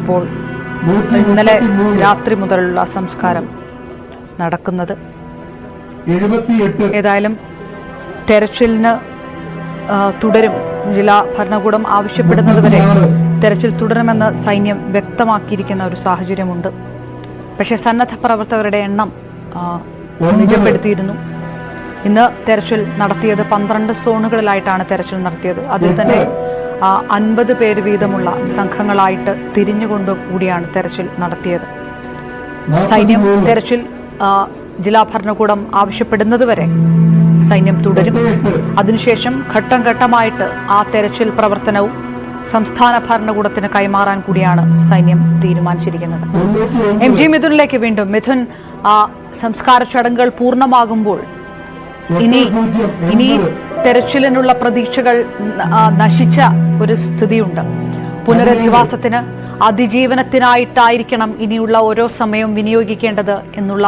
ഇപ്പോൾ ഇന്നലെ രാത്രി മുതലുള്ള സംസ്കാരം നടക്കുന്നത്. ഏതായാലും തെരച്ചിലിന് തുടരും. ജില്ലാ ഭരണകൂടം ആവശ്യപ്പെടുന്നതുവരെ തെരച്ചിൽ തുടരുമെന്ന് സൈന്യം വ്യക്തമാക്കിയിരിക്കുന്ന ഒരു സാഹചര്യമുണ്ട്. പക്ഷേ സന്നദ്ധ പ്രവർത്തകരുടെ എണ്ണം നിജപ്പെടുത്തിയിരുന്നു. ഇന്ന് തെരച്ചിൽ നടത്തിയത് 12 സോണുകളിലായിട്ടാണ് തെരച്ചിൽ നടത്തിയത്. അതിൽ തന്നെ 50 പേര് വീതമുള്ള സംഘങ്ങളായിട്ട് തിരിഞ്ഞുകൊണ്ടുകൂടിയാണ് തെരച്ചിൽ നടത്തിയത്. സൈന്യം തെരച്ചിൽ ജില്ലാ ഭരണകൂടം ആവശ്യപ്പെടുന്നതുവരെ സൈന്യം തുടരും. അതിനുശേഷം ഘട്ടം ഘട്ടമായിട്ട് ആ തെരച്ചിൽ പ്രവർത്തനവും സംസ്ഥാന ഭരണകൂടത്തിന് കൈമാറാൻ കൂടിയാണ് സൈന്യം തീരുമാനിച്ചിരിക്കുന്നത്. MG മിഥുനിലേക്ക് വീണ്ടും. മിഥുൻ, സംസ്കാര ചടങ്ങുകൾ പൂർണ്ണമാകുമ്പോൾ ഇനി തെരച്ചിലിനുള്ള പ്രതീക്ഷകൾ നശിച്ച ഒരു സ്ഥിതിയുണ്ട്. പുനരധിവാസത്തിന്, അതിജീവനത്തിനായിട്ടായിരിക്കണം ഇനിയുള്ള ഓരോ സമയവും വിനിയോഗിക്കേണ്ടത് എന്നുള്ള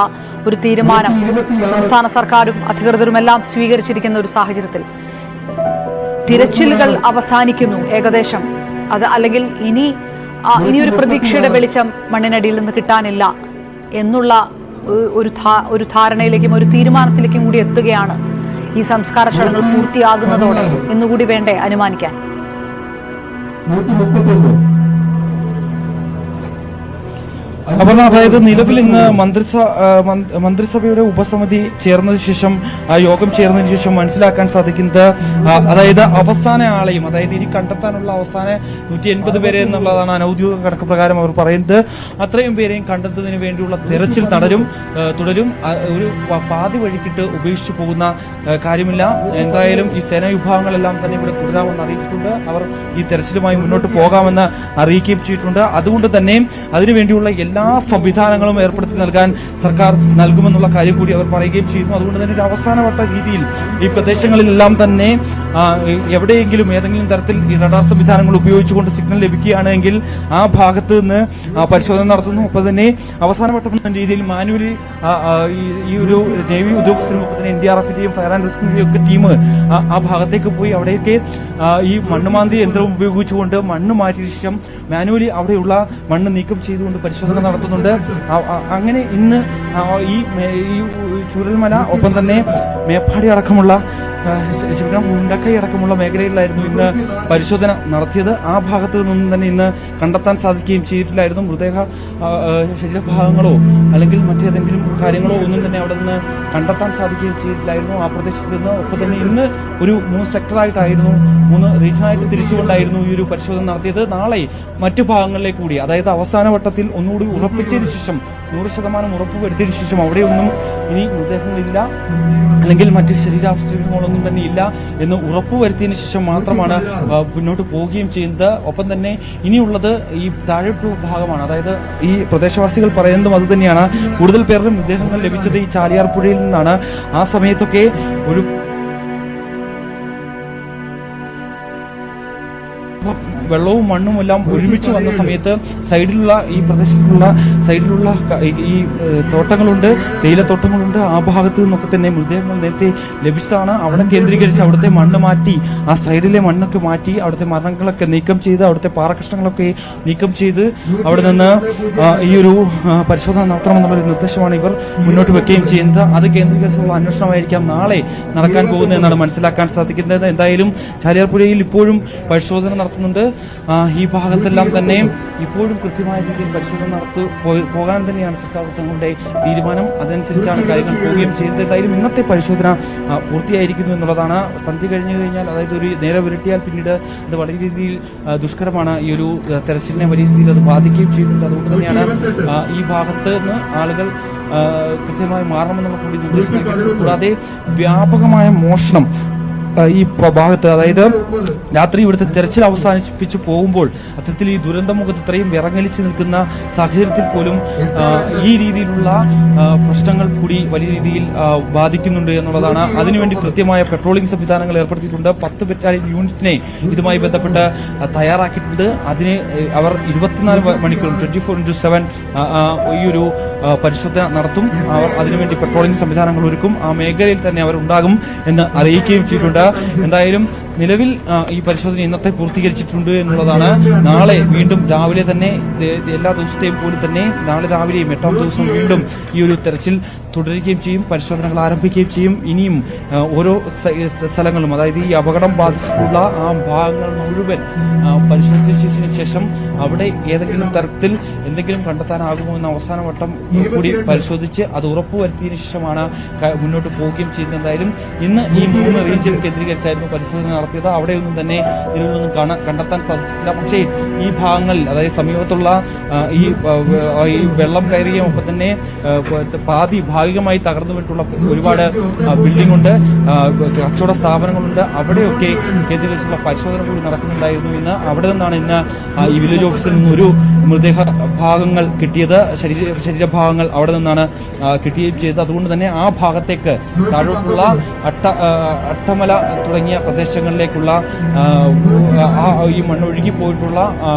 ഒരു തീരുമാനം സംസ്ഥാന സർക്കാരും അധികൃതരുമെല്ലാം സ്വീകരിച്ചിരിക്കുന്ന ഒരു സാഹചര്യത്തിൽ തിരച്ചിലുകൾ അവസാനിക്കുന്നു ഏകദേശം. അത് അല്ലെങ്കിൽ ഇനിയൊരു പ്രതീക്ഷയുടെ വെളിച്ചം മണ്ണിനടിയിൽ നിന്ന് കിട്ടാനില്ല എന്നുള്ള ഒരു ധാരണയിലേക്കും ഒരു തീരുമാനത്തിലേക്കും കൂടി എത്തുകയാണ് ഈ സംസ്കാര ചടങ്ങുകൾ പൂർത്തിയാകുന്നതോടെ എന്നുകൂടി വേണ്ടേ അനുമാനിക്കാൻ? അപ്പോൾ അതായത് നിലവിൽ ഇന്ന് മന്ത്രിസഭയുടെ ഉപസമിതി ചേർന്നതിന് ശേഷം യോഗം ചേർന്നതിന് ശേഷം മനസ്സിലാക്കാൻ സാധിക്കുന്നത് അതായത് അവസാന ആളെയും അതായത് ഇനി കണ്ടെത്താനുള്ള അവസാന 180 പേരെ എന്നുള്ളതാണ് അനൌദ്യോഗിക കണക്ക് പ്രകാരം അവർ പറയുന്നത്. അത്രയും പേരെയും കണ്ടെത്തുന്നതിന് വേണ്ടിയുള്ള തെരച്ചിൽ തുടരും. ഒരു പാതി വഴിക്കിട്ട് ഉപേക്ഷിച്ചു പോകുന്ന കാര്യമില്ല. എന്തായാലും ഈ സേനാ വിഭാഗങ്ങളെല്ലാം തന്നെ ഇവിടെ തുടരാമെന്ന് അറിയിച്ചിട്ടുണ്ട്. അവർ ഈ തെരച്ചിലുമായി മുന്നോട്ട് പോകാമെന്ന് അറിയിക്കുകയും ചെയ്തിട്ടുണ്ട്. അതുകൊണ്ട് തന്നെ അതിനുവേണ്ടിയുള്ള എല്ലാ സംവിധാനങ്ങളും ഏർപ്പെടുത്തി നൽകാൻ സർക്കാർ നൽകുമെന്നുള്ള കാര്യം കൂടി അവർ പറയുകയും ചെയ്യുന്നു. അതുകൊണ്ട് തന്നെ ഒരു അവസാനവട്ട രീതിയിൽ ഈ പ്രദേശങ്ങളിലെല്ലാം തന്നെ എവിടെയെങ്കിലും ഏതെങ്കിലും തരത്തിൽ ഈ റഡാർ സംവിധാനങ്ങൾ ഉപയോഗിച്ചുകൊണ്ട് സിഗ്നൽ ലഭിക്കുകയാണെങ്കിൽ ആ ഭാഗത്ത് നിന്ന് പരിശോധന നടത്തുന്നു. ഒപ്പം തന്നെ അവസാനവട്ട രീതിയിൽ മാനുവലി ഈ ഒരു നേവി ഉദ്യോഗസ്ഥരും NDRFന്റെയും ഫയർ ആൻഡ് റെസ്ക്യൂവിന്റെയും ഒക്കെ ടീം ആ ഭാഗത്തേക്ക് പോയി അവിടെയൊക്കെ ഈ മണ്ണുമാന്തി യന്ത്രം ഉപയോഗിച്ചുകൊണ്ട് മണ്ണ് മാറ്റിയ ശേഷം മാനുവലി അവിടെയുള്ള മണ്ണ് നീക്കം ചെയ്തുകൊണ്ട് പരിശോധന നടത്തുന്നുണ്ട്. അങ്ങനെ ഇന്ന് ഈ ചൂരൽമല ഒപ്പം തന്നെ മേപ്പാടി അടക്കമുള്ള മുണ്ടക്കൈ അടക്കമുള്ള മേഖലയിലായിരുന്നു ഇന്ന് പരിശോധന നടത്തിയത്. ആ ഭാഗത്ത് നിന്നും തന്നെ ഇന്ന് കണ്ടെത്താൻ സാധിക്കുകയും ചെയ്തിട്ടില്ലായിരുന്നു. മൃതദേഹ ശരീരഭാഗങ്ങളോ അല്ലെങ്കിൽ മറ്റേതെങ്കിലും കാര്യങ്ങളോ ഒന്നും തന്നെ അവിടെ നിന്ന് കണ്ടെത്താൻ സാധിക്കുകയും ചെയ്തിട്ടില്ലായിരുന്നു ആ പ്രദേശത്ത് നിന്ന്. ഒപ്പം തന്നെ ഇന്ന് ഒരു 3 സെക്ടറായിട്ടായിരുന്നു 3 റീജിയനായിട്ട് തിരിച്ചുകൊണ്ടായിരുന്നു ഈ ഒരു പരിശോധന നടത്തിയത്. നാളെ മറ്റു ഭാഗങ്ങളിലേക്ക് കൂടി അതായത് അവസാന വട്ടത്തിൽ ഒന്നുകൂടി ഉറപ്പിച്ചതിന് ശേഷം 100% ഉറപ്പുവരുത്തിയതിനു ശേഷം അവിടെയൊന്നും ഇനി മൃതദേഹങ്ങളില്ല അല്ലെങ്കിൽ മറ്റ് ശരീരാവശിഷ്ടങ്ങളൊന്നും തന്നെ ഇല്ല എന്ന് ഉറപ്പുവരുത്തിയതിനു ശേഷം മാത്രമാണ് മുന്നോട്ട് പോവുകയും ചെയ്യുന്നത്. ഒപ്പം തന്നെ ഇനിയുള്ളത് ഈ താഴെപ്പു ഭാഗമാണ്. അതായത് ഈ പ്രദേശവാസികൾ പറയുന്നതും അത് തന്നെയാണ്. കൂടുതൽ പേരുടെ മൃതദേഹങ്ങൾ ലഭിച്ചത് ഈ ചാലിയാർ പുഴയിൽ നിന്നാണ്. ആ സമയത്തൊക്കെ ഒരു വെള്ളവും മണ്ണും എല്ലാം ഒരുമിച്ച് വന്ന സമയത്ത് സൈഡിലുള്ള ഈ പ്രദേശത്തുള്ള സൈഡിലുള്ള ഈ തോട്ടങ്ങളുണ്ട്, തേയിലത്തോട്ടങ്ങളുണ്ട്. ആ ഭാഗത്ത് നിന്നൊക്കെ തന്നെ മൃതദേഹങ്ങൾ നേരത്തെ ലഭിച്ചതാണ്. അവിടെ കേന്ദ്രീകരിച്ച് അവിടുത്തെ മണ്ണ് മാറ്റി, ആ സൈഡിലെ മണ്ണൊക്കെ മാറ്റി അവിടുത്തെ മരങ്ങളൊക്കെ നീക്കം ചെയ്ത് അവിടുത്തെ പാറകഷ്ണങ്ങളൊക്കെ നീക്കം ചെയ്ത് അവിടെ നിന്ന് ഈ ഒരു പരിശോധന നടത്തണമെന്നുള്ള നിർദ്ദേശമാണ് ഇവർ മുന്നോട്ട് വെക്കുകയും ചെയ്യുന്നത്. അത് കേന്ദ്രീകരിച്ചുള്ള അന്വേഷണമായിരിക്കാം നാളെ നടക്കാൻ പോകുന്നതെന്നാണ് മനസ്സിലാക്കാൻ സാധിക്കുന്നത്. എന്തായാലും ചാലിയാർ പുഴയിൽ ഇപ്പോഴും പരിശോധന നടത്തുന്നുണ്ട്. ഈ ഭാഗത്തെല്ലാം തന്നെ ഇപ്പോഴും കൃത്യമായ രീതിയിൽ പരിശോധന പോകാൻ തന്നെയാണ് സർക്കാർ തങ്ങളുടെ തീരുമാനം. അതനുസരിച്ചാണ് കാര്യങ്ങൾ പോവുകയും ചെയ്യുന്നത്. എന്തായാലും ഇന്നത്തെ പരിശോധന പൂർത്തിയായിരിക്കുന്നു എന്നുള്ളതാണ്. സന്ധ്യ കഴിഞ്ഞു കഴിഞ്ഞാൽ അതായത് ഒരു നേരെ വിരട്ടിയാൽ പിന്നീട് അത് വളരെ രീതിയിൽ ദുഷ്കരമാണ്. ഈ ഒരു തെരച്ചിലിനെ വലിയ രീതിയിൽ അത് ബാധിക്കുകയും ചെയ്യുന്നുണ്ട്. അതുകൊണ്ട് തന്നെയാണ് ഈ ഭാഗത്ത് നിന്ന് ആളുകൾ കൃത്യമായി മാറണമെന്നുള്ള കൂടി നിർദ്ദേശം. കൂടാതെ വ്യാപകമായ മോഷണം ഈ ഭാഗത്ത് അതായത് രാത്രി ഇവിടുത്തെ തെരച്ചിൽ അവസാനിപ്പിച്ചു പോകുമ്പോൾ അത്തരത്തിൽ ഈ ദുരന്തമുഖത്ത് ഇത്രയും വിറങ്ങലിച്ച് നിൽക്കുന്ന സാഹചര്യത്തിൽ പോലും ഈ രീതിയിലുള്ള പ്രശ്നങ്ങൾ കൂടി വലിയ രീതിയിൽ ബാധിക്കുന്നുണ്ട് എന്നുള്ളതാണ്. അതിനുവേണ്ടി കൃത്യമായ പെട്രോളിംഗ് സംവിധാനങ്ങൾ ഏർപ്പെടുത്തിയിട്ടുണ്ട്. 10 ബറ്റാലിയൻ യൂണിറ്റിനെ ഇതുമായി ബന്ധപ്പെട്ട് തയ്യാറാക്കിയിട്ടുണ്ട്. അതിന് അവർ 24 മണിക്കൂർ 24/7 ഈ ഒരു പരിശോധന നടത്തും. അവർ അതിനുവേണ്ടി പെട്രോളിംഗ് സംവിധാനങ്ങൾ ഒരുക്കും. ആ മേഖലയിൽ തന്നെ അവർ ഉണ്ടാകും എന്ന് അറിയിക്കുകയും ചെയ്തിട്ടുണ്ട്. എന്തായാലും നിലവിൽ ഈ പരിശോധന ഇന്നത്തെ പൂർത്തീകരിച്ചിട്ടുണ്ട് എന്നുള്ളതാണ്. നാളെ വീണ്ടും രാവിലെ തന്നെ എല്ലാ ദിവസത്തെയും പോലെ തന്നെ നാളെ രാവിലെയും 8ാം ദിവസം വീണ്ടും ഈ ഒരു തെരച്ചിൽ തുടരുകയും ചെയ്യും, പരിശോധനകൾ ആരംഭിക്കുകയും ചെയ്യും. ഇനിയും ഓരോ സ്ഥലങ്ങളും, അതായത് ഈ അപകടം ബാധിച്ചിട്ടുള്ള ആ ഭാഗങ്ങൾ മുഴുവൻ പരിശോധിച്ചതിന് ശേഷം അവിടെ ഏതെങ്കിലും തരത്തിൽ എന്തെങ്കിലും കണ്ടെത്താനാകുമോ എന്ന അവസാന വട്ടം കൂടി പരിശോധിച്ച് അത് ഉറപ്പുവരുത്തിയതിനു ശേഷമാണ് മുന്നോട്ട് പോവുകയും ചെയ്യുന്നത്. എന്തായാലും ഇന്ന് ഈ 3 റീജിയൻ കേന്ദ്രീകരിച്ചായിരുന്നു പരിശോധന നടത്തിയത്. അവിടെയൊന്നും തന്നെ ഇതിലൊന്നും കണ്ടെത്താൻ സാധിച്ചിട്ടില്ല. പക്ഷേ ഈ ഭാഗങ്ങളിൽ, അതായത് സമീപത്തുള്ള ഈ വെള്ളം കയറിയ ഒപ്പം തന്നെ പാതി ഭാഗികമായി തകർന്നു വീണിട്ടുള്ള ഒരുപാട് ബിൽഡിംഗ് ഉണ്ട്, കച്ചവട സ്ഥാപനങ്ങളുണ്ട്. അവിടെയൊക്കെ കേന്ദ്രീകരിച്ചുള്ള പരിശോധന കൂടി നടക്കുന്നുണ്ടായിരുന്നു. ഇന്ന് അവിടെ നിന്നാണ് ഇന്ന് ഈ വില്ലേജ് ഓഫീസിൽ നിന്ന് ഒരു മൃതദേഹ ഭാഗങ്ങൾ കിട്ടിയത്, ശരീരഭാഗങ്ങൾ അവിടെ നിന്നാണ് കിട്ടുകയും ചെയ്തത്. അതുകൊണ്ട് തന്നെ ആ ഭാഗത്തേക്ക് താഴോട്ടുള്ള അട്ടമല തുടങ്ങിയ പ്രദേശങ്ങളിലേക്കുള്ള ഈ മണ്ണൊഴുകി പോയിട്ടുള്ള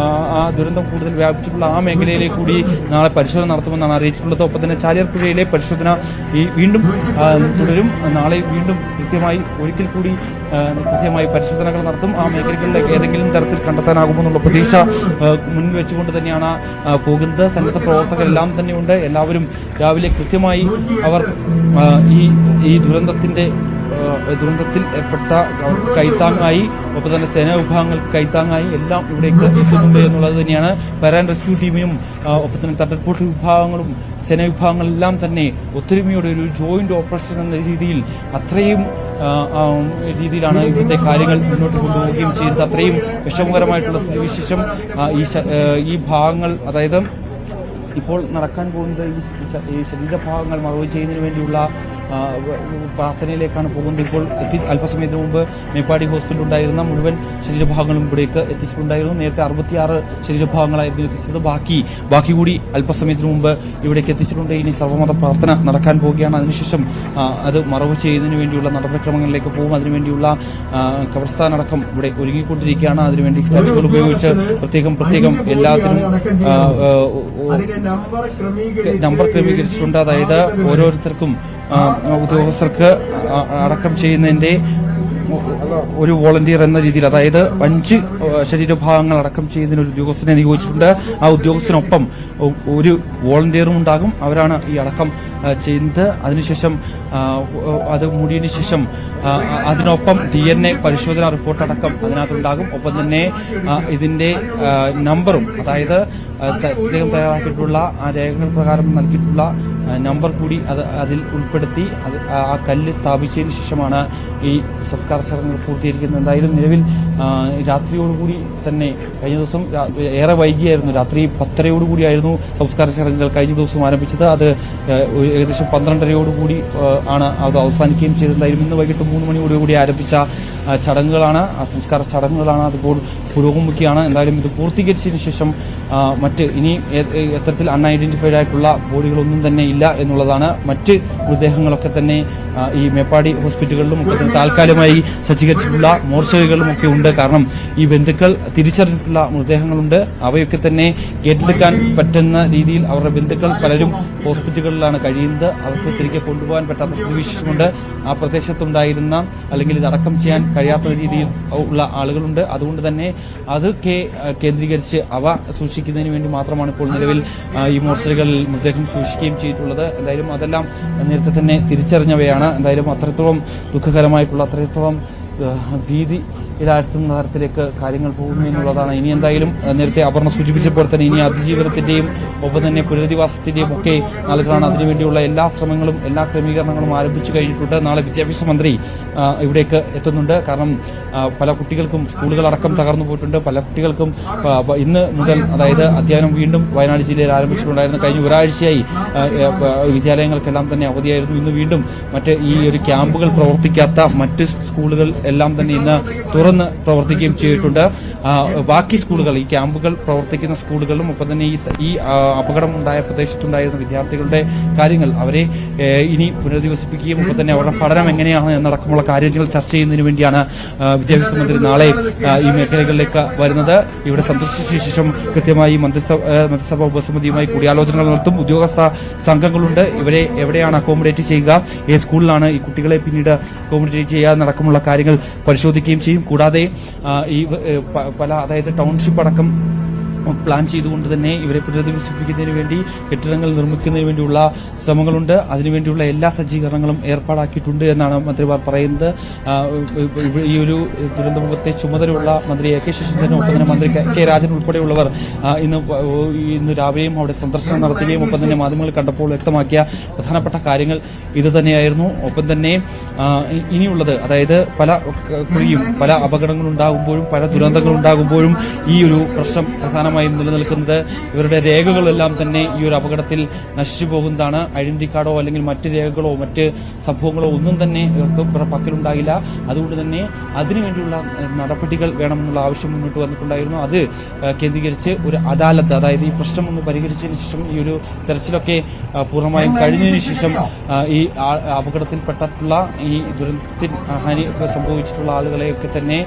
ആ ദുരന്തം കൂടുതൽ വ്യാപിച്ചിട്ടുള്ള ആ മേഖലയിലേക്ക് കൂടി നാളെ പരിശോധന നടത്തുമെന്നാണ് അറിയിച്ചിട്ടുള്ളത്. ഒപ്പം തന്നെ ചാലിയാർപ്പുഴയിലെ പരിശോധന വീണ്ടും തുടരും. നാളെ വീണ്ടും ഒരിക്കൽ കൂടി കൃത്യമായി പരിശോധനകൾ നടത്തും. ആ മേഖലകളിലേക്ക് ഏതെങ്കിലും തരത്തിൽ കണ്ടെത്താനാകുമെന്നുള്ള പ്രതീക്ഷ മുന്നിൽ വെച്ചുകൊണ്ട് തന്നെയാണ് പോകുന്നത്. സന്നദ്ധ പ്രവർത്തകരെല്ലാം തന്നെയുണ്ട്. എല്ലാവരും രാവിലെ കൃത്യമായി അവർ ഈ ദുരന്തത്തിൽ പെട്ട കൈത്താങ്ങായി, ഒപ്പം തന്നെ സേനാ വിഭാഗങ്ങൾക്ക് കൈത്താങ്ങായി എല്ലാം ഇവിടേക്ക് എത്തുന്നുണ്ട് എന്നുള്ളത് തന്നെയാണ്. ഫയർ ആൻഡ് റെസ്ക്യൂ ടീമിനും ഒപ്പം തന്നെ തണ്ടർപോർട്ട് വിഭാഗങ്ങളും സേനാ വിഭാഗങ്ങളെല്ലാം തന്നെ ഒത്തൊരുമയോടെ ഒരു ജോയിന്റ് ഓപ്പറേഷൻ എന്ന രീതിയിൽ അത്രയും രീതിയിലാണ് ഇവിടുത്തെ കാര്യങ്ങൾ മുന്നോട്ട് കൊണ്ടുപോവുകയും ചെയ്യുന്നത്. അത്രയും വിഷമകരമായിട്ടുള്ള സ്ഥിതിവിശേഷം ഈ ഭാഗങ്ങൾ, അതായത് ഇപ്പോൾ നടക്കാൻ പോകുന്നത് ഈ ശരീരഭാഗങ്ങൾ മറവ് ചെയ്യുന്നതിന് വേണ്ടിയുള്ള പ്രാർത്ഥനയിലേക്കാണ് പോകുന്നത്. ഇപ്പോൾ അല്പസമയത്തിന് മുമ്പ് മേപ്പാടി ഹോസ്പിറ്റലിൽ ഉണ്ടായിരുന്ന മുഴുവൻ ശരീരഭാഗങ്ങളും ഇവിടേക്ക് എത്തിച്ചിട്ടുണ്ടായിരുന്നു. നേരത്തെ 66 ശരീരഭാഗങ്ങളായിരുന്നു എത്തിച്ചത്. ബാക്കി കൂടി അല്പസമയത്തിന് മുമ്പ് ഇവിടേക്ക് എത്തിച്ചിട്ടുണ്ട്. ഇനി സർവ്വമത പ്രാർത്ഥന നടക്കാൻ പോവുകയാണ്. അതിനുശേഷം അത് മറവ് ചെയ്യുന്നതിന് വേണ്ടിയുള്ള നടപടിക്രമങ്ങളിലേക്ക് പോകും. അതിനുവേണ്ടിയുള്ള ഖബർസ്ഥാനടക്കം ഇവിടെ ഒരുങ്ങിക്കൊണ്ടിരിക്കുകയാണ്. അതിനുവേണ്ടി ഫ്ലാഷുകൾ ഉപയോഗിച്ച് പ്രത്യേകം എല്ലാത്തിനും നമ്പർ ക്രമീകരിച്ചിട്ടുണ്ട്. അതായത് ഓരോരുത്തർക്കും ഉദ്യോഗസ്ഥർക്ക് അടക്കം ചെയ്യുന്നതിന്റെ ഒരു വോളണ്ടിയർ എന്ന രീതിയിൽ, അതായത് 5 ശരീരഭാഗങ്ങൾ അടക്കം ചെയ്യുന്നതിന് ഒരു ഉദ്യോഗസ്ഥനെ നിയോഗിച്ചിട്ടുണ്ട്. ആ ഉദ്യോഗസ്ഥനൊപ്പം ഒരു വോളണ്ടിയറും ഉണ്ടാകും. അവരാണ് ഈ അടക്കം ചെയ്യുന്നത്. അതിനുശേഷം അത് മൂടിയതിനു ശേഷം അതിനൊപ്പം DNA പരിശോധന റിപ്പോർട്ട് അടക്കം അതിനകത്തുണ്ടാകും. ഒപ്പം തന്നെ ഇതിന്റെ നമ്പറും, അതായത് പ്രത്യേകം തയ്യാറാക്കിയിട്ടുള്ള ആ രേഖകൾ പ്രകാരം നൽകിയിട്ടുള്ള നമ്പർ കൂടി അതിൽ ഉൾപ്പെടുത്തി ആ കല്ല് സ്ഥാപിച്ചതിന് ശേഷമാണ് ഈ സംസ്കാര ചടങ്ങുകൾ പൂർത്തീകരിക്കുന്നത്. എന്തായാലും നിലവിൽ രാത്രിയോടുകൂടി തന്നെ, കഴിഞ്ഞ ദിവസം ഏറെ വൈകിയായിരുന്നു, രാത്രി 10:30 സംസ്കാര ചടങ്ങുകൾ കഴിഞ്ഞ ദിവസം ആരംഭിച്ചത്. അത് ഏകദേശം 12:30 ആണ് അത് അവസാനിക്കുകയും ചെയ്തതായിരുന്നു. ഇന്ന് വൈകിട്ട് 3 മണിയോടുകൂടി ആരംഭിച്ച ചടങ്ങുകളാണ്, സംസ്കാര ചടങ്ങുകളാണ്. അതിപ്പോൾ പുരോഗമിക്കുകയാണ്. എന്തായാലും ഇത് പൂർത്തീകരിച്ചതിന് ശേഷം മറ്റ് ഇനി എത്തരത്തിൽ അൺഐഡന്റിഫൈഡ് ആയിട്ടുള്ള ബോഡികളൊന്നും തന്നെ ഇല്ല എന്നുള്ളതാണ്. മറ്റ് മൃതദേഹങ്ങളൊക്കെ തന്നെ ഈ മേപ്പാടി ഹോസ്പിറ്റലുകളിലും ഒക്കെ തന്നെ താൽക്കാലികമായി സജ്ജീകരിച്ചിട്ടുള്ള മോർച്ചറികളിലും ഒക്കെ ഉണ്ട്. കാരണം ഈ ബന്ധുക്കൾ തിരിച്ചറിഞ്ഞിട്ടുള്ള മൃതദേഹങ്ങളുണ്ട്. അവയൊക്കെ തന്നെ ഏറ്റെടുക്കാൻ പറ്റുന്ന രീതിയിൽ അവരുടെ ബന്ധുക്കൾ പലരും ഹോസ്പിറ്റലുകളിലാണ് കഴിയുന്നത്. അവർക്ക് തിരികെ കൊണ്ടുപോകാൻ പറ്റാത്ത സ്ഥിതിവിശേഷമുണ്ട്. ആ പ്രദേശത്തുണ്ടായിരുന്ന, അല്ലെങ്കിൽ ഇത് അടക്കം ചെയ്യാൻ കഴിയാത്ത രീതിയിൽ ഉള്ള ആളുകളുണ്ട്. അതുകൊണ്ട് തന്നെ അതൊക്കെ കേന്ദ്രീകരിച്ച് അവ സൂക്ഷിക്കുന്നതിന് വേണ്ടി മാത്രമാണ് ഇപ്പോൾ നിലവിൽ ഈ മോർച്ചറികളിൽ മൃതദേഹം സൂക്ഷിക്കുകയും ചെയ്തിട്ടുള്ളത്. എന്തായാലും അതെല്ലാം നേരത്തെ തന്നെ തിരിച്ചറിഞ്ഞവയാണ്. എന്തായാലും അത്രത്തോളം ദുഃഖകരമായിട്ടുള്ള, അത്രത്തോളം ഭീതിയിലാഴ്ത്തുന്ന തരത്തിലേക്ക് കാര്യങ്ങൾ പോകുന്നു എന്നുള്ളതാണ്. ഇനി എന്തായാലും നേരത്തെ അപർണ സൂചിപ്പിച്ചപ്പോൾ തന്നെ ഇനി അതിജീവനത്തിന്റെയും ഒപ്പം തന്നെ പുനരധിവാസത്തിന്റെയും ഒക്കെ നാളുകളാണ്. അതിനുവേണ്ടിയുള്ള എല്ലാ ശ്രമങ്ങളും, എല്ലാ ക്രമീകരണങ്ങളും ആരംഭിച്ചു കഴിഞ്ഞിട്ടുണ്ട്. നാളെ വിദ്യാഭ്യാസ മന്ത്രി ഇവിടേക്ക് എത്തുന്നുണ്ട്. കാരണം പല കുട്ടികൾക്കും സ്കൂളുകളടക്കം തകർന്നു പോയിട്ടുണ്ട്. പല കുട്ടികൾക്കും ഇന്ന് മുതൽ, അതായത് അധ്യയനം വീണ്ടും വയനാട് ജില്ലയിൽ ആരംഭിച്ചിട്ടുണ്ടായിരുന്നു. കഴിഞ്ഞ ഒരാഴ്ചയായി വിദ്യാലയങ്ങൾക്കെല്ലാം തന്നെ അവധിയായിരുന്നു. ഇന്ന് വീണ്ടും മറ്റ് ഈ ഒരു ക്യാമ്പുകൾ പ്രവർത്തിക്കാത്ത മറ്റ് സ്കൂളുകൾ എല്ലാം തന്നെ ഇന്ന് തുറന്ന് പ്രവർത്തിക്കുകയും ചെയ്തിട്ടുണ്ട്. ബാക്കി സ്കൂളുകൾ, ഈ ക്യാമ്പുകൾ പ്രവർത്തിക്കുന്ന സ്കൂളുകളിലും ഒപ്പം തന്നെ ഈ അപകടം ഉണ്ടായ പ്രദേശത്തുണ്ടായിരുന്ന വിദ്യാർത്ഥികളുടെ കാര്യങ്ങൾ അവരെ ഇനി പുനരധിവസിപ്പിക്കുകയും ഒപ്പം തന്നെ അവരുടെ പഠനം എങ്ങനെയാണ് എന്നടക്കമുള്ള കാര്യങ്ങൾ ചർച്ച ചെയ്യുന്നതിന് വേണ്ടിയാണ് വിദ്യാഭ്യാസ മന്ത്രി നാളെ ഈ മേഖലകളിലേക്ക് വരുന്നത്. ഇവിടെ സന്ദർശിച്ച ശേഷം കൃത്യമായി മന്ത്രിസഭാ ഉപസമിതിയുമായി കൂടിയാലോചനകൾ നടത്തും. ഉദ്യോഗസ്ഥ സംഘങ്ങളുണ്ട്. ഇവരെ എവിടെയാണ് അക്കോമഡേറ്റ് ചെയ്യുക, ഏത് സ്കൂളിലാണ് ഈ കുട്ടികളെ പിന്നീട് അക്കോമഡേറ്റ് ചെയ്യുക എന്നടക്കമുള്ള കാര്യങ്ങൾ പരിശോധിക്കുകയും ചെയ്യും. കൂടാതെ ഈ അതായത് ടൗൺഷിപ്പ് അടക്കം പ്ലാൻ ചെയ്തുകൊണ്ട് തന്നെ ഇവരെ പുനരധിവസിപ്പിക്കുന്നതിന് വേണ്ടി കെട്ടിടങ്ങൾ നിർമ്മിക്കുന്നതിന് വേണ്ടിയുള്ള ശ്രമങ്ങളുണ്ട്. അതിനുവേണ്ടിയുള്ള എല്ലാ സജ്ജീകരണങ്ങളും ഏർപ്പാടാക്കിയിട്ടുണ്ട് എന്നാണ് മന്ത്രിമാർ പറയുന്നത്. ഈ ഒരു ദുരന്തമുഖത്തെ ചുമതലയുള്ള മന്ത്രി എ കെ ശശീന്ദ്രനും ഒപ്പം തന്നെ മന്ത്രി കെ രാജൻ ഉൾപ്പെടെയുള്ളവർ ഇന്ന് രാവിലെയും അവിടെ സന്ദർശനം നടത്തുകയും ഒപ്പം തന്നെ മാധ്യമങ്ങൾ കണ്ടപ്പോൾ വ്യക്തമാക്കിയ പ്രധാനപ്പെട്ട കാര്യങ്ങൾ ഇത് തന്നെയായിരുന്നു. ഒപ്പം തന്നെ ഇനിയുള്ളത്, അതായത് പല അപകടങ്ങളുണ്ടാകുമ്പോഴും പല ദുരന്തങ്ങളുണ്ടാകുമ്പോഴും ഈ ഒരു പ്രശ്നം പ്രധാനമായും നിലനിൽക്കുന്നത് ഇവരുടെ രേഖകളെല്ലാം തന്നെ ഈ ഒരു അപകടത്തിൽ നശിച്ചു പോകുന്നതാണ്. ഐഡന്റിറ്റി കാർഡോ അല്ലെങ്കിൽ മറ്റ് രേഖകളോ മറ്റ് സംഭവങ്ങളോ ഒന്നും തന്നെ ഇവർക്ക് പക്കലുണ്ടാകില്ല. അതുകൊണ്ട് തന്നെ അതിനുവേണ്ടിയുള്ള നടപടികൾ വേണമെന്നുള്ള ആവശ്യം മുന്നോട്ട് വന്നിട്ടുണ്ടായിരുന്നു. അത് കേന്ദ്രീകരിച്ച് ഒരു അദാലത്ത്, അതായത് ഈ പ്രശ്നം ഒന്ന് പരിഹരിച്ചതിന് ശേഷം ഈ ഒരു തെരച്ചിലൊക്കെ പൂർണ്ണമായും കഴിഞ്ഞതിന് ശേഷം ഈ അപകടത്തിൽപ്പെട്ടിട്ടുള്ള ഈ ദുരന്തത്തിൽ ഹാനി സംഭവിച്ചിട്ടുള്ള ആളുകളെയൊക്കെ തന്നെ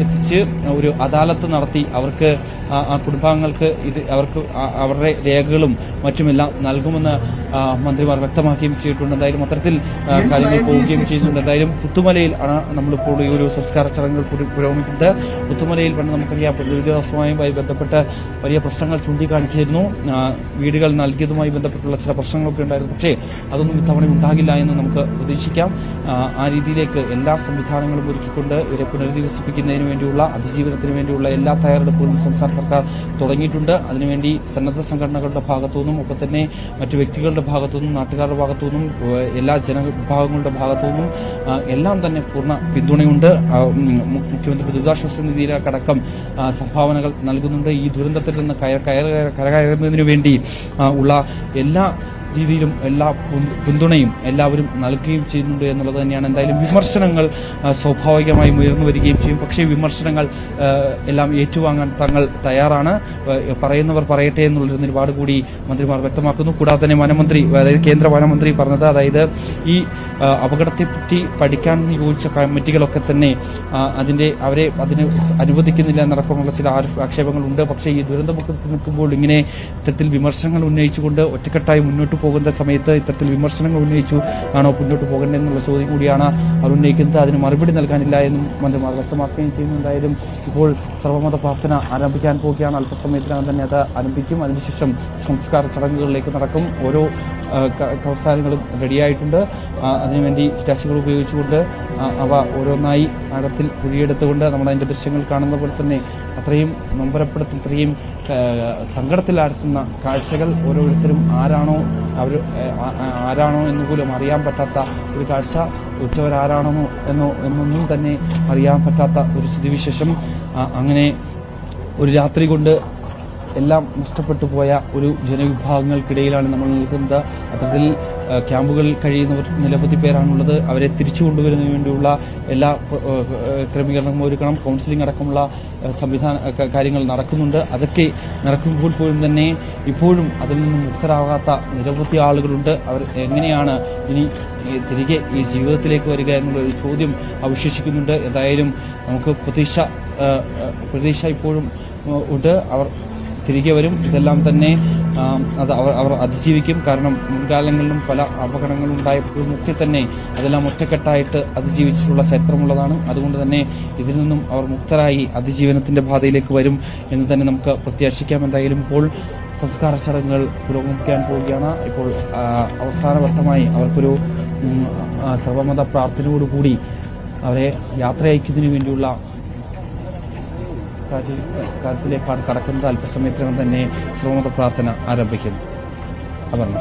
എത്തിച്ച് ഒരു അദാലത്ത് നടത്തി അവർക്ക് കുടുംബാംഗങ്ങൾക്ക് അവരുടെ രേഖകളും മറ്റുമെല്ലാം നൽകുമെന്ന് മന്ത്രിമാർ വ്യക്തമാക്കുകയും ചെയ്തിട്ടുണ്ട്. എന്തായാലും അത്തരത്തിൽ കാര്യങ്ങൾ പോവുകയും ചെയ്യുന്നുണ്ട്. എന്തായാലും പുത്തുമലയിൽ ആണ് നമ്മളിപ്പോൾ ഈ ഒരു സംസ്കാര ചടങ്ങുകൾ പുരോഗമിക്കുന്നത്. പുത്തുമലയിൽ പണ്ട് നമുക്കറിയാം ദുരിതാശ്വാസവുമായി ബന്ധപ്പെട്ട് വലിയ പ്രശ്നങ്ങൾ ചൂണ്ടിക്കാണിച്ചിരുന്നു. വീടുകൾ നൽകിയതുമായി ബന്ധപ്പെട്ടുള്ള ചില പ്രശ്നങ്ങളൊക്കെ ഉണ്ടായിരുന്നു. പക്ഷേ അതൊന്നും ഇത്തവണ ഉണ്ടാകില്ല എന്ന് നമുക്ക് പ്രതീക്ഷിക്കാം. ആ രീതിയിലേക്ക് എല്ലാ സംവിധാനങ്ങളും ഒരുക്കിക്കൊണ്ട് ഇവരെ പുനരധിവസിപ്പിക്കുന്നതിന് വേണ്ടിയുള്ള അതിജീവനത്തിന് വേണ്ടിയുള്ള എല്ലാ തയ്യാറെടുപ്പുകളും സംസ്ഥാന സർക്കാർ തുടങ്ങിയിട്ടുണ്ട്. അതിനുവേണ്ടി സന്നദ്ധ സംഘടനകളുടെ ഭാഗത്തുനിന്നും ഒപ്പം തന്നെ മറ്റു വ്യക്തികളുടെ ഭാഗത്തുനിന്നും നാട്ടുകാരുടെ ഭാഗത്തുനിന്നും എല്ലാ ജനവിഭാഗങ്ങളുടെ ഭാഗത്തുനിന്നും എല്ലാം തന്നെ പൂർണ്ണ പിന്തുണയുണ്ട്. മുഖ്യമന്ത്രി ദുരിതാശ്വാസ നിധിയിലടക്കം സംഭാവനകൾ നൽകുന്നുണ്ട്. ഈ ദുരന്തത്തിൽ നിന്ന് കരകയറുന്നതിനു വേണ്ടി ഉള്ള എല്ലാ രീതിയിലും എല്ലാ പിന്തുണയും എല്ലാവരും നൽകുകയും ചെയ്യുന്നുണ്ട് എന്നുള്ളത് തന്നെയാണ്. എന്തായാലും വിമർശനങ്ങൾ സ്വാഭാവികമായും ഉയർന്നു വരികയും ചെയ്യും. പക്ഷേ വിമർശനങ്ങൾ എല്ലാം ഏറ്റുവാങ്ങാൻ തങ്ങൾ തയ്യാറാണ്. പറയുന്നവർ പറയട്ടെ എന്നുള്ളൊരു നിലപാട് കൂടി മന്ത്രിമാർ വ്യക്തമാക്കുന്നു. കൂടാതെ തന്നെ വനമന്ത്രി, അതായത് കേന്ദ്ര വനമന്ത്രി പറഞ്ഞത്, അതായത് ഈ അപകടത്തെപ്പറ്റി പഠിക്കാൻ നിയോഗിച്ച കമ്മിറ്റികളൊക്കെ തന്നെ അതിന് അനുവദിക്കുന്നില്ല എന്നടക്കമുള്ള ചില ആക്ഷേപങ്ങളുണ്ട്. പക്ഷേ ഈ ദുരന്തമുഖത്ത് നിൽക്കുമ്പോൾ ഇങ്ങനെ ഇത്തരത്തിൽ വിമർശനങ്ങൾ ഉന്നയിച്ചുകൊണ്ട് ഒറ്റക്കെട്ടായി മുന്നോട്ട് പോകുന്ന സമയത്ത് ഇത്തരത്തിൽ വിമർശനങ്ങൾ ഉന്നയിച്ചു ആണോ മുന്നോട്ട് പോകേണ്ടതെന്നുള്ള ചോദ്യം കൂടിയാണ് അവർ ഉന്നയിക്കുന്നത്. അതിന് മറുപടി നൽകാനില്ല എന്നും മന്ത്രിമാർ വ്യക്തമാക്കുകയും ചെയ്യുന്നുണ്ടായാലും ഇപ്പോൾ സർവ്വമത പ്രാർത്ഥന ആരംഭിക്കാൻ പോവുകയാണ്. അല്പസമയത്തിനകം തന്നെ അത് ആരംഭിക്കും. അതിനുശേഷം സംസ്കാര ചടങ്ങുകളിലേക്ക് നടക്കും. ഓരോ കവസാരങ്ങളും റെഡിയായിട്ടുണ്ട്. അതിനുവേണ്ടി സ്റ്റാച്ചുകൾ ഉപയോഗിച്ചുകൊണ്ട് അവ ഓരോന്നായി ആഴത്തിൽ കുഴിയെടുത്തുകൊണ്ട് നമ്മളതിൻ്റെ ദൃശ്യങ്ങൾ കാണുന്ന പോലെ തന്നെ അത്രയും നൊമ്പരപ്പെടുത്തി ഇത്രയും സങ്കടത്തിലാഴ്ത്തുന്ന കാഴ്ചകൾ ഓരോരുത്തരും ആരാണോ എന്ന് പോലും അറിയാൻ പറ്റാത്ത ഒരു കാഴ്ച, ഉറ്റവരാരാണോ എന്നൊന്നും തന്നെ അറിയാൻ പറ്റാത്ത ഒരു സ്ഥിതിവിശേഷം. അങ്ങനെ ഒരു രാത്രി കൊണ്ട് എല്ലാം നഷ്ടപ്പെട്ടു പോയ ഒരു ജനവിഭാഗങ്ങൾക്കിടയിലാണ് നമ്മൾ നിൽക്കുന്നത്. അത്തരത്തിൽ ക്യാമ്പുകളിൽ കഴിയുന്നവർ നിരവധി പേരാണുള്ളത്. അവരെ തിരിച്ചു കൊണ്ടുവരുന്നതിന് വേണ്ടിയുള്ള എല്ലാ ക്രമീകരണങ്ങളും ഒരുക്കണം. കൗൺസിലിംഗ് അടക്കമുള്ള കാര്യങ്ങൾ നടക്കുന്നുണ്ട്. അതൊക്കെ നടക്കുമ്പോൾ പോലും തന്നെ ഇപ്പോഴും അതിൽ നിന്നും മുക്തരാകാത്ത നിരവധി ആളുകളുണ്ട്. അവർ എങ്ങനെയാണ് ഇനി തിരികെ ഈ ജീവിതത്തിലേക്ക് വരിക എന്നുള്ള ഒരു ചോദ്യം അവശേഷിക്കുന്നുണ്ട്. എന്തായാലും നമുക്ക് പ്രതീക്ഷ ഇപ്പോഴും ഉണ്ട്. അവർ തിരികെ വരും. ഇതെല്ലാം തന്നെ അവർ അതിജീവിക്കും. കാരണം മുൻകാലങ്ങളിലും പല അപകടങ്ങളും ഉണ്ടായപ്പോഴുമൊക്കെ തന്നെ അതെല്ലാം ഒറ്റക്കെട്ടായിട്ട് അതിജീവിച്ചിട്ടുള്ള ചരിത്രമുള്ളതാണ്. അതുകൊണ്ട് തന്നെ ഇതിൽ നിന്നും അവർ മുക്തരായി അതിജീവനത്തിന്റെ പാതയിലേക്ക് വരും എന്ന് തന്നെ നമുക്ക് പ്രത്യാശിക്കാം. എന്തായാലും ഇപ്പോൾ സംസ്കാര ചടങ്ങുകൾ പുരോഗമിക്കാൻ പോവുകയാണ്. ഇപ്പോൾ അവസാനവട്ടമായി അവർക്കൊരു സർവമത പ്രാർത്ഥനയോടുകൂടി അവരെ യാത്ര അയക്കുന്നതിന് വേണ്ടിയുള്ള കാര്യത്തിലേക്കാണ് കടക്കുന്നത്. അല്പസമയത്തിനകം തന്നെ സർവമത പ്രാർത്ഥന ആരംഭിക്കും. അപർണ.